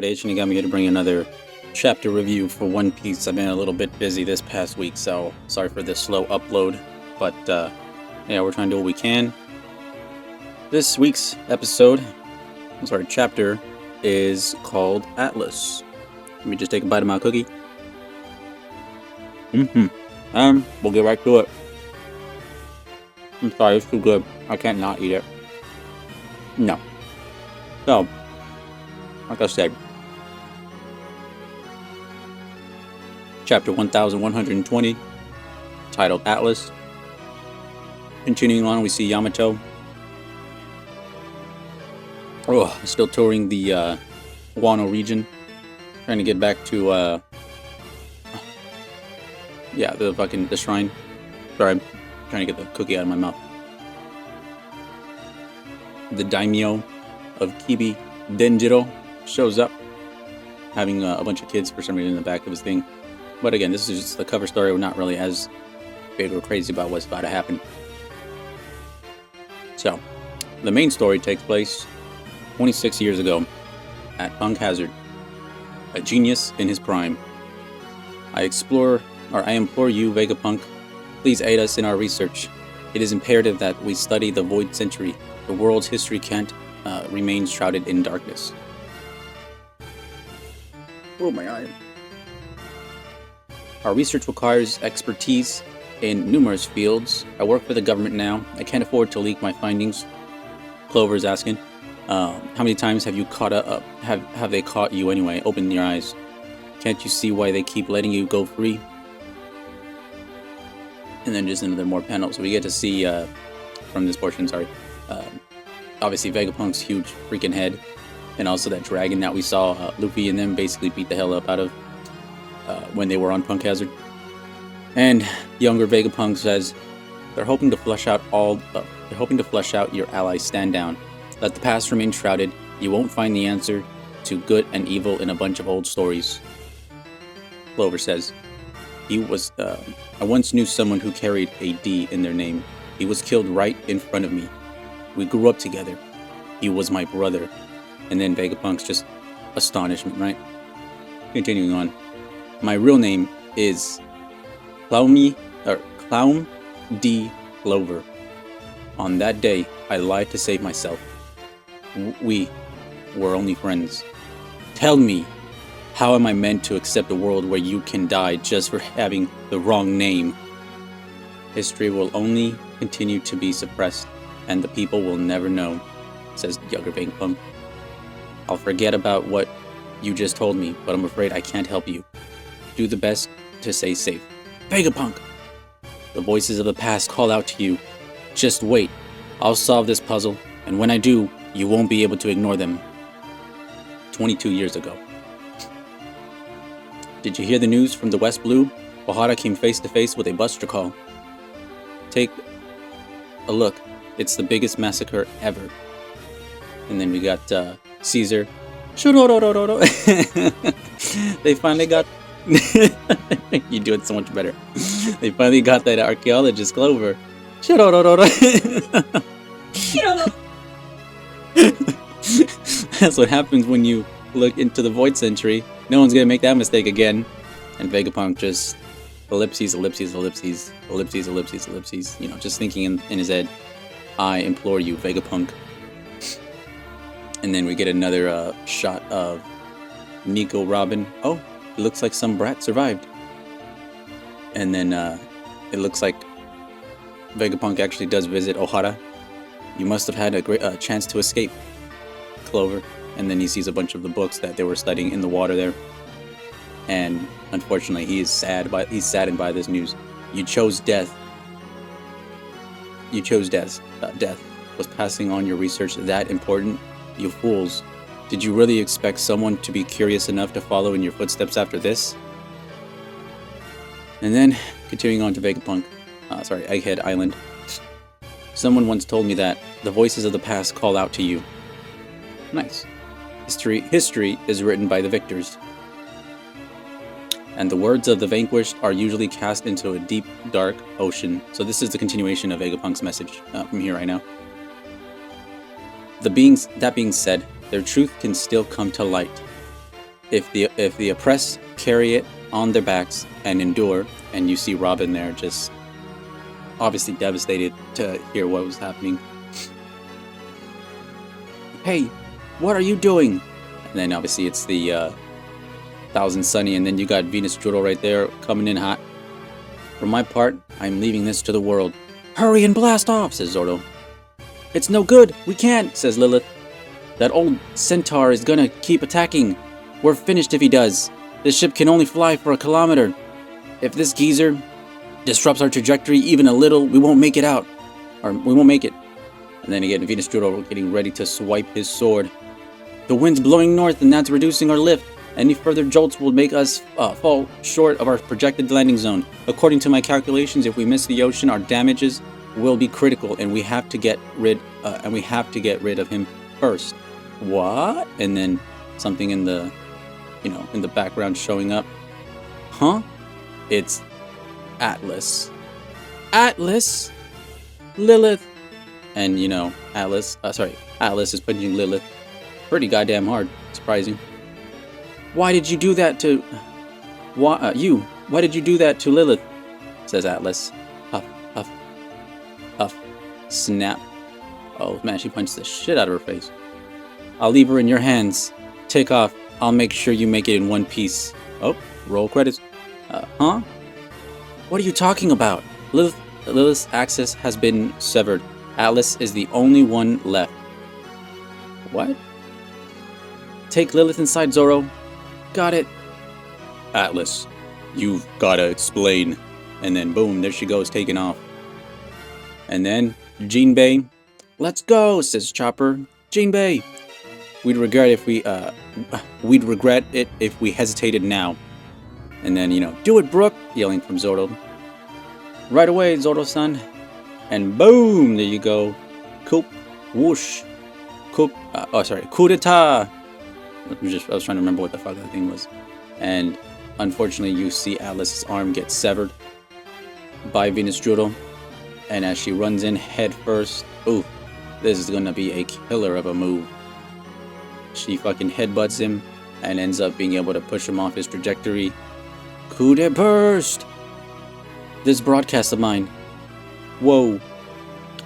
everybody, Shinigami here to bring another chapter review for One Piece. I've been a little bit busy this past week, so sorry for the slow upload, but yeah, we're trying to do what we can. This week's chapter is called Atlas. Let me just take a bite of my cookie. We'll get right to it. I'm sorry, it's too good. I can't not eat it. No. So, like I said, chapter 1120, titled Atlas. Continuing on, we see Yamato. Still touring the Wano region, trying to get back to the shrine. Sorry, I'm trying to get the cookie out of my mouth. The daimyo of Kibi Denjiro shows up, having a bunch of kids for some reason in the back of his thing. But again, this is just the cover story. We're not really as big or crazy about what's about to happen. So, the main story takes place 26 years ago at Punk Hazard, a genius in his prime. I implore you, Vegapunk, please aid us in our research. It is imperative that we study the Void Century. The world's history can't remain shrouded in darkness. Oh my eye. Our research requires expertise in numerous fields. I work for the government now. I can't afford to leak my findings. Clover's asking, how many times have you caught up? Have they caught you anyway? Open your eyes. Can't you see why they keep letting you go free? And then just another more panels. We get to see from this portion, obviously Vegapunk's huge freaking head, and also that dragon that we saw Luffy and them basically beat the hell up out of when they were on Punk Hazard. And younger Vegapunk says they're hoping to flush out your allies. Stand down. Let the past remain shrouded. You won't find the answer to good and evil in a bunch of old stories. Clover says, I once knew someone who carried a D in their name. He was killed right in front of me. We grew up together. He was my brother. And then Vegapunk's just astonishment, right? Continuing on. My real name is Clown D Clover. On that day, I lied to save myself. We were only friends. Tell me, how am I meant to accept a world where you can die just for having the wrong name? History will only continue to be suppressed, and the people will never know, says younger Vegapunk. I'll forget about what you just told me, but I'm afraid I can't help you. Do the best to stay safe. Vegapunk! The voices of the past call out to you. Just wait. I'll solve this puzzle, and when I do, you won't be able to ignore them. 22 years ago. Did you hear the news from the West Blue? Ohara came face to face with a buster call. Take a look. It's the biggest massacre ever. And then we got Caesar. They finally got... You do it so much better. They finally got that archaeologist Clover. That's what happens when you look into the Void Century. No one's gonna make that mistake again. And Vegapunk just ellipses. You know, just thinking in his head, I implore you, Vegapunk. And then we get another shot of Nico Robin. Oh, it looks like some brat survived. And then it looks like Vegapunk actually does visit Ohara. You must have had a great chance to escape, Clover. And then he sees a bunch of the books that they were studying in the water there. And unfortunately, he's saddened by this news. You chose death. Death. Was passing on your research that important? You fools. Did you really expect someone to be curious enough to follow in your footsteps after this? And then, continuing on to Vegapunk. Egghead Island. Someone once told me that the voices of the past call out to you. Nice. History is written by the victors. And the words of the vanquished are usually cast into a deep, dark ocean. So this is the continuation of Vegapunk's message from here right now. That being said, their truth can still come to light. if the oppressed carry it on their backs and endure, and you see Robin there just obviously devastated to hear what was happening. Hey, what are you doing? And then obviously it's the Thousand Sunny, and then you got Venus Strudel right there coming in hot. For my part, I'm leaving this to the world. Hurry and blast off, says Zoro. It's no good, we can't, says Lilith. That old centaur is gonna keep attacking. We're finished if he does. This ship can only fly for a kilometer. If this geezer disrupts our trajectory even a little, we won't make it out. Or we won't make it. And then again, Venus Strudel getting ready to swipe his sword. The wind's blowing north and that's reducing our lift. Any further jolts will make us fall short of our projected landing zone. According to my calculations, if we miss the ocean, our damages will be critical, and we have to get rid of him first. What? And then something in the, in the background showing up. Huh? It's Atlas. Atlas, Lilith, and Atlas is punching Lilith pretty goddamn hard. Surprising. Why did you do that to... Why did you do that to Lilith? Says Atlas. Huff, huff, huff, snap. Oh man, she punched the shit out of her face. I'll leave her in your hands. Take off. I'll make sure you make it in one piece. Oh, roll credits. Huh? What are you talking about? Lilith's axis has been severed. Atlas is the only one left. What? Take Lilith inside, Zoro. Got it. Atlas, you've gotta explain. And then boom, there she goes, taking off. And then Jinbei, let's go, says Chopper. Jinbei, we'd regret it if we hesitated now. And then do it, Brook, yelling from Zoro. Right away, Zoro-san. And boom, there you go. Coup, whoosh, coup d'etat. I was trying to remember what the fuck that thing was. And unfortunately, you see Atlas's arm get severed by Venus Strudel. And as she runs in head first, ooh, this is gonna be a killer of a move. She fucking headbutts him and ends up being able to push him off his trajectory. Coup de burst! This broadcast of mine. Whoa.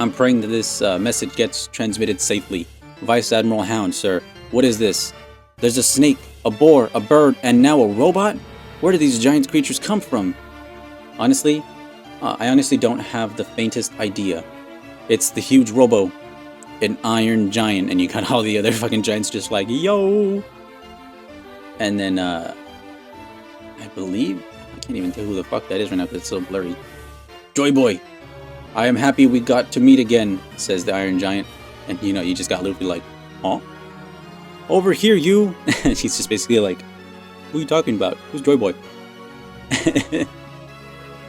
I'm praying that this message gets transmitted safely. Vice Admiral Hound, sir. What is this? There's a snake, a boar, a bird, and now a robot? Where do these giant creatures come from? Honestly, I honestly don't have the faintest idea. It's the huge robo, an iron giant, and you got all the other fucking giants just like, yo! And then, I believe, I can't even tell who the fuck that is right now because it's so blurry. Joyboy! I am happy we got to meet again, says the iron giant. And you just got Luffy like, huh? Over here, you! She's just basically like, who are you talking about? Who's Joyboy?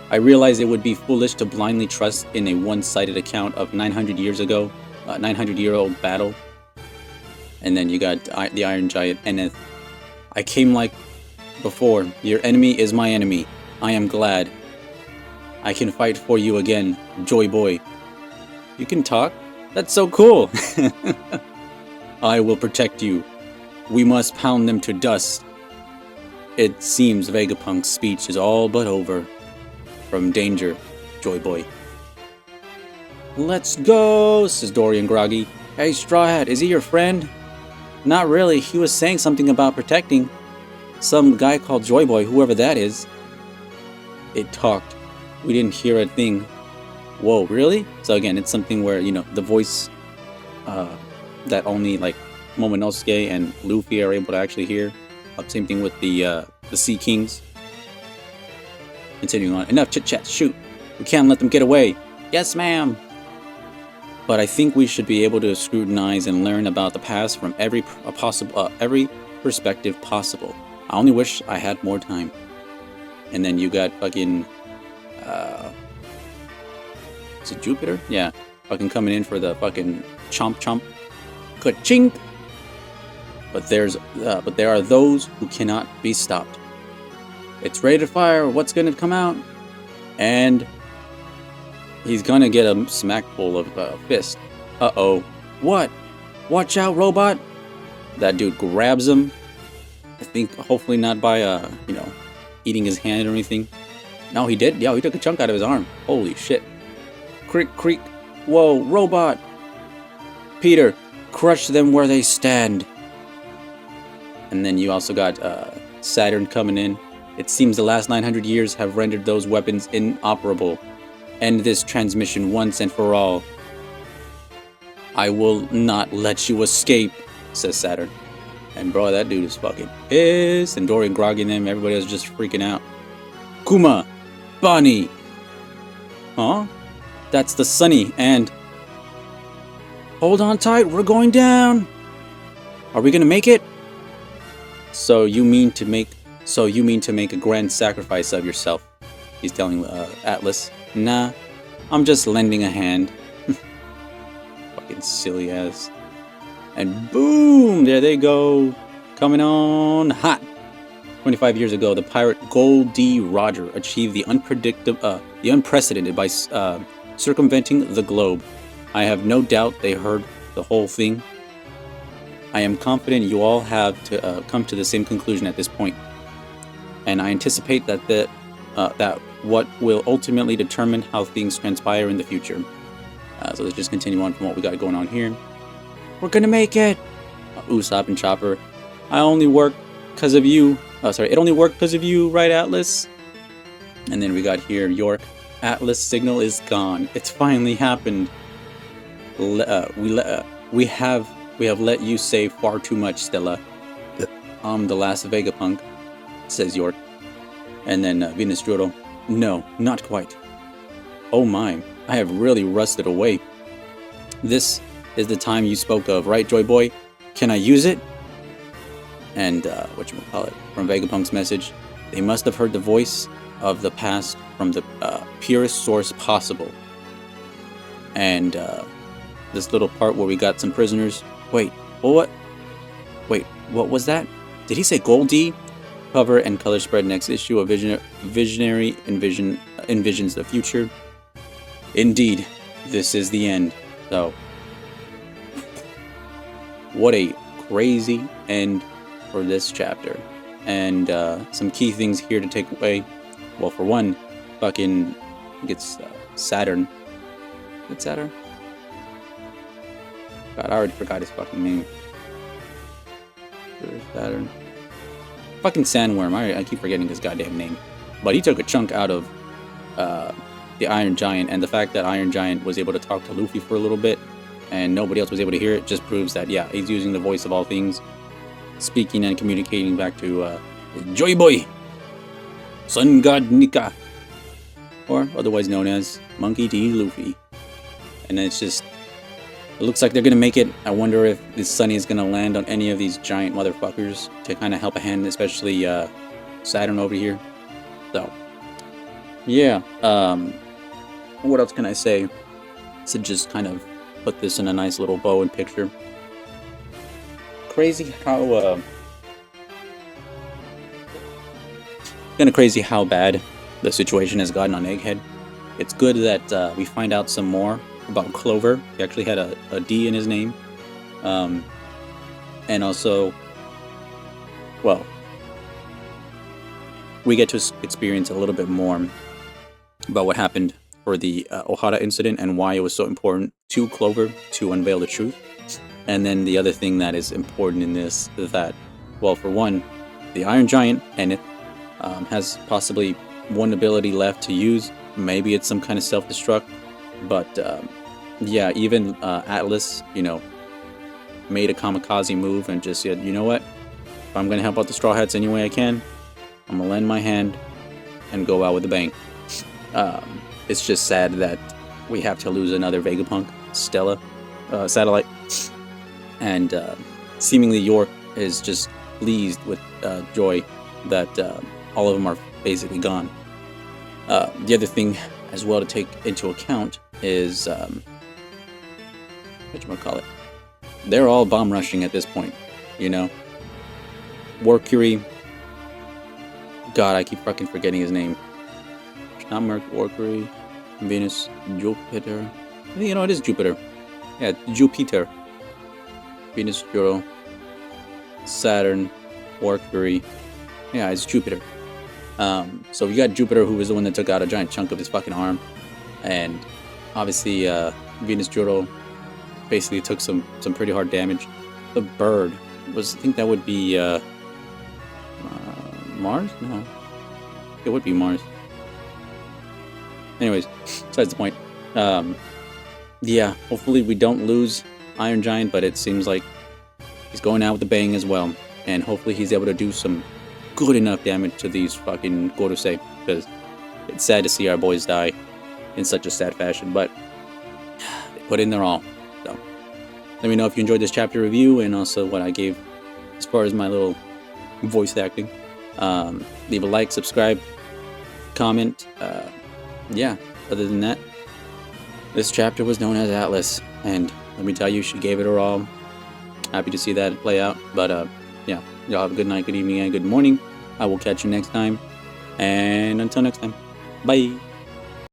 I realize it would be foolish to blindly trust in a one-sided account of 900 years ago, 900-year-old battle. And then you got the Iron Giant, Eneth. I came like before. Your enemy is my enemy. I am glad. I can fight for you again, Joyboy. You can talk? That's so cool! I will protect you. We must pound them to dust. It seems Vegapunk's speech is all but over. From danger, Joyboy. Let's go, says Dorian groggy. Hey, Straw Hat, is he your friend? Not really, he was saying something about protecting some guy called Joyboy, whoever that is. It talked. We didn't hear a thing. Whoa, really? So again, it's something where, the voice that only like Momonosuke and Luffy are able to actually hear. Same thing with the Sea Kings. Continuing on. Enough chit chat. Shoot. We can't let them get away. Yes, ma'am. But I think we should be able to scrutinize and learn about the past from every perspective possible. I only wish I had more time. And then you got fucking is it Jupiter? Yeah. Fucking coming in for the fucking chomp chomp. Ka-chink! But there are those who cannot be stopped. It's ready to fire. What's gonna come out? And he's gonna get a smackful of fist. Uh-oh. What? Watch out, robot! That dude grabs him I think hopefully not by you know, eating his hand or anything. No, he did. Yeah, he took a chunk out of his arm. Holy shit. Creak, creak. Whoa, robot. Peter, crush them where they stand. And then you also got Saturn coming in. It seems the last 900 years have rendered those weapons inoperable. End this transmission once and for all. I will not let you escape, says Saturn. And bro, that dude is fucking pissed. And Dory grogging them. Everybody else just freaking out. Kuma, Bonnie. Huh? That's the Sunny and... Hold on tight, we're going down. Are we gonna make it? So you mean to make a grand sacrifice of yourself? He's telling Atlas. Nah, I'm just lending a hand. Fucking silly ass. And boom, there they go, coming on hot. 25 years ago, the pirate Gold D. Roger achieved the unprecedented by circumventing the globe. I have no doubt they heard the whole thing. I am confident you all have to come to the same conclusion at this point, and I anticipate that that what will ultimately determine how things transpire in the future. So let's just continue on from what we got going on here. We're gonna make it! Usopp and Chopper. I only work because of you. Oh, sorry, it only worked because of you, right, Atlas? And then we got here, York. Atlas signal is gone. It's finally happened. We have let you say far too much, Stella. I'm the last Vegapunk, says York. And then Venus Juro. No, not quite. Oh my, I have really rusted away. This is the time you spoke of, right, Joyboy? Can I use it? And whatchamacallit, from Vegapunk's message, they must have heard the voice of the past from the purest source possible. And this little part where we got some prisoners. Wait, what? Wait, what was that? Did he say Goldie? Cover and color spread next issue. A visionary envisions the future. Indeed, this is the end. So, what a crazy end for this chapter. And some key things here to take away. Well, for one, fucking gets Saturn. Is it Saturn? God, I already forgot his fucking name. Saturn. Fucking Sandworm. I keep forgetting his goddamn name. But he took a chunk out of the Iron Giant, and the fact that Iron Giant was able to talk to Luffy for a little bit and nobody else was able to hear it just proves that, yeah, he's using the voice of all things, speaking and communicating back to Joyboy, Sun God Nika, or otherwise known as Monkey D Luffy. And it's just, it looks like they're gonna make it. I wonder if this Sunny is gonna land on any of these giant motherfuckers to kind of help a hand, especially Saturn over here. So, yeah. What else can I say? To just kind of put this in a nice little bow and picture. Crazy how kind of crazy how bad the situation has gotten on Egghead. It's good that we find out some more about Clover. He actually had a D in his name. And also, well, we get to experience a little bit more about what happened for the Ohara incident and why it was so important to Clover to unveil the truth. And then the other thing that is important in this is that, well, for one, the Iron Giant, Eneth, has possibly one ability left to use. Maybe it's some kind of self-destruct. But, yeah, even Atlas, you know, made a kamikaze move and just said, you know what? If I'm going to help out the Straw Hats any way I can, I'm going to lend my hand and go out with a bang. It's just sad that we have to lose another Vegapunk, Stella, satellite. And seemingly York is just pleased with joy that all of them are basically gone. The other thing as well to take into account is, whatchamacallit, they're all bomb rushing at this point, you know? Mercury, God, I keep fucking forgetting his name. Not Mercury, Venus, Jupiter. You know, it is Jupiter. Yeah, Jupiter. Venus, Juro, Saturn, or Curie. Yeah, it's Jupiter. So you got Jupiter, who was the one that took out a giant chunk of his fucking arm, and obviously Venus Juro basically took some pretty hard damage. The bird was, I think that would be Mars? No, it would be Mars. Anyways, besides the point. Yeah, hopefully we don't lose Iron Giant, but it seems like he's going out with a bang as well, and hopefully he's able to do some good enough damage to these fucking Gorosei, because it's sad to see our boys die in such a sad fashion, but they put in their all. So let me know if you enjoyed this chapter review, and also what I gave as far as my little voice acting. Leave a like, subscribe, comment. Yeah, other than that, this chapter was known as Atlas, and let me tell you, she gave it her all. Happy to see that play out, but yeah, y'all have a good night, good evening, and good morning. I will catch you next time, and until next time, bye.